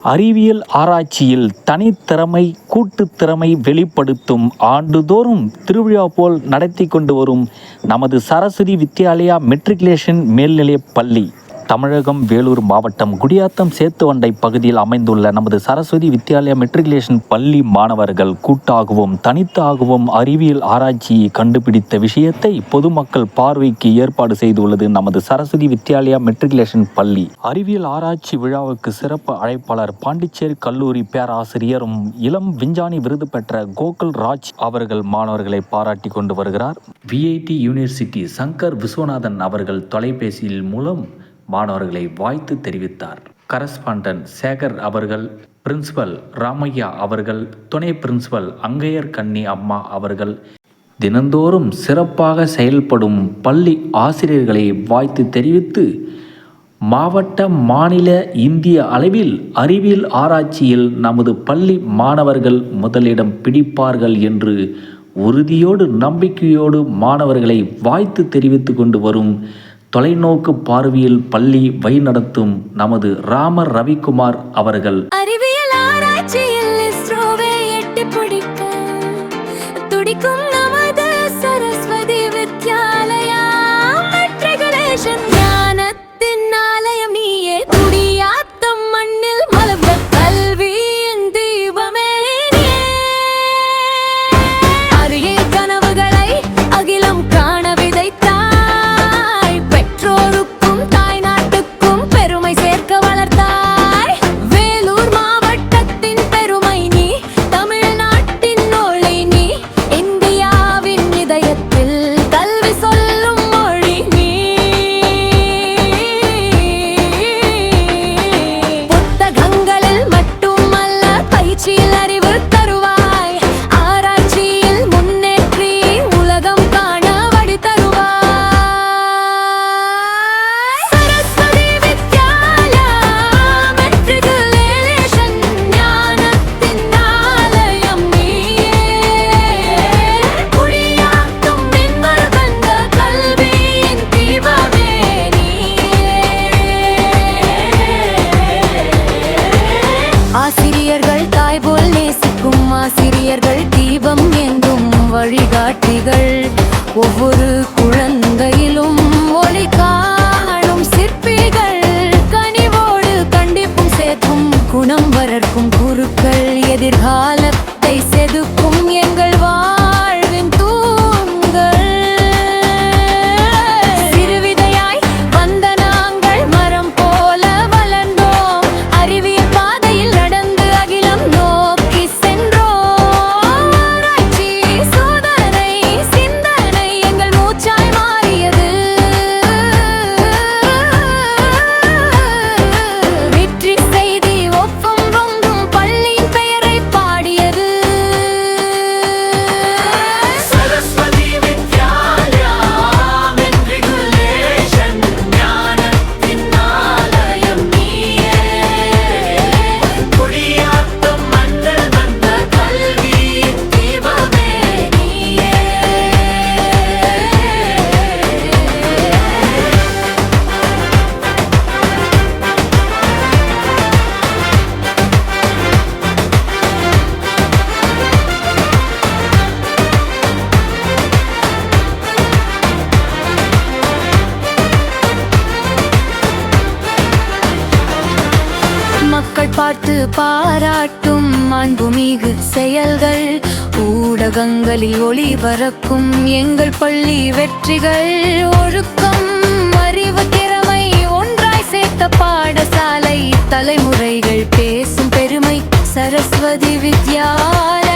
அறிவியல் ஆராய்ச்சியில் தனித்திறமை கூட்டுத்திறமை வெளிப்படுத்தும் ஆண்டுதோறும் திருவிழா போல் நடத்தி கொண்டு வரும் நமது சரஸ்வதி வித்யாலயா மெட்ரிகுலேஷன் மேல்நிலைப் பள்ளி தமிழகம் வேலூர் மாவட்டம் குடியாத்தம் சேத்துவண்டை பகுதியில் அமைந்துள்ள நமது சரஸ்வதி வித்யாலயா மெட்ரிகுலேஷன் பள்ளி மாணவர்கள் கூட்டாகவும் தனித்தாகவும் அறிவியல் ஆராய்ச்சியை கண்டுபிடித்த விஷயத்தை பொதுமக்கள் பார்வைக்கு ஏற்பாடு செய்துள்ளது நமது சரஸ்வதி வித்யாலயா மெட்ரிகுலேஷன் பள்ளி. அறிவியல் ஆராய்ச்சி விழாவுக்கு சிறப்பு அழைப்பாளர் பாண்டிச்சேரி கல்லூரி பேராசிரியரும் இளம் விஞ்ஞானி விருது பெற்ற கோகுல் ராஜ் அவர்கள் மாணவர்களை பாராட்டி கொண்டு வருகிறார். விஐடி யூனிவர்சிட்டி சங்கர் விஸ்வநாதன் அவர்கள் தொலைபேசியில் மூலம் மாணவர்களை வாழ்த்து தெரிவித்தார். கரஸ்பாண்டன்ட் சேகர் அவர்கள், பிரின்சிபல் ராமையா அவர்கள், துணை பிரின்சிபல் அங்கையர் கன்னி அம்மா அவர்கள் தினந்தோறும் சிறப்பாக செயல்படும் பள்ளி ஆசிரியர்களை வாழ்த்து தெரிவித்து மாவட்ட மாநில இந்திய அளவில் அறிவியல் ஆராய்ச்சியில் நமது பள்ளி மாணவர்கள் முதலிடம் பிடிப்பார்கள் என்று உறுதியோடு நம்பிக்கையோடு மாணவர்களை வாழ்த்து தெரிவித்து கொண்டு வரும் தொலைநோக்கு பார்வையில் பள்ளி வழிநடத்தும் நமது ராம ரவிக்குமார் அவர்கள் அறிவியல் ஆராய்ச்சியில் இஸ்ரோவை எட்டி பிடிக்க துடிக்கும் நமது சரஸ்வதி வித்யாலயா மெட்ரிகுலேஷன் ஞானத்தின் ஆலயம் நீயே குடியாத்தம் மண்ணில் மலர்ந்த கல்வியின் தீபமே அறிவியல் கனவுகளை அகிலம் காண விதைத்தார். ஆசிரியர்கள் தாய் போல் நேசிக்கும் ஆசிரியர்கள் தீபம் எங்கும் வழிகாட்டிகள் ஒவ்வொரு குழந்தையிலும் ஒளி காணும் சிற்பிகள் கனிவோடு கண்டிப்பும் சேர்க்கும் குணம் வளர்க்கும் குருக்கள் எதிர்காலத்தை செதுக்கும் எங்கள் வாழ்வின் தூண்கள். சிறுவிதையாய் வந்த நாங்கள் மரம் போல வளர்ந்தோம். அறிவியல் பாதையில் நடந்து அகிலம் நோக்கி சென்றோம். ஆராய்ச்சி சோதனை சிந்தனை எங்கள் மூச்சாய் மாறியது. வெற்றி செய்தி ஒப்பம் பொங்கும் பள்ளியின் பெயரை பாடியது. சரஸ்வதி வித்யாலயா மெட்ரிகுலேஷன் ஞானத்தின் ஆலயம் நீயே குடியாத்தம் மண்ணில் வந்த கல்வியின் தீபமே நீயே. மக்கள் பார்த்து பாராட்டும் மாண்புமிகு செயல்கள் ஊடகங்களில் ஒளிபரக்கும் எங்கள் பள்ளி வெற்றிகள். ஒழுக்கம் அறிவு திறமை ஒன்றாய் சேர்த்த பாடசாலை தலைமுறைகள் பேசும் பெருமை சரஸ்வதி வித்யாலயா.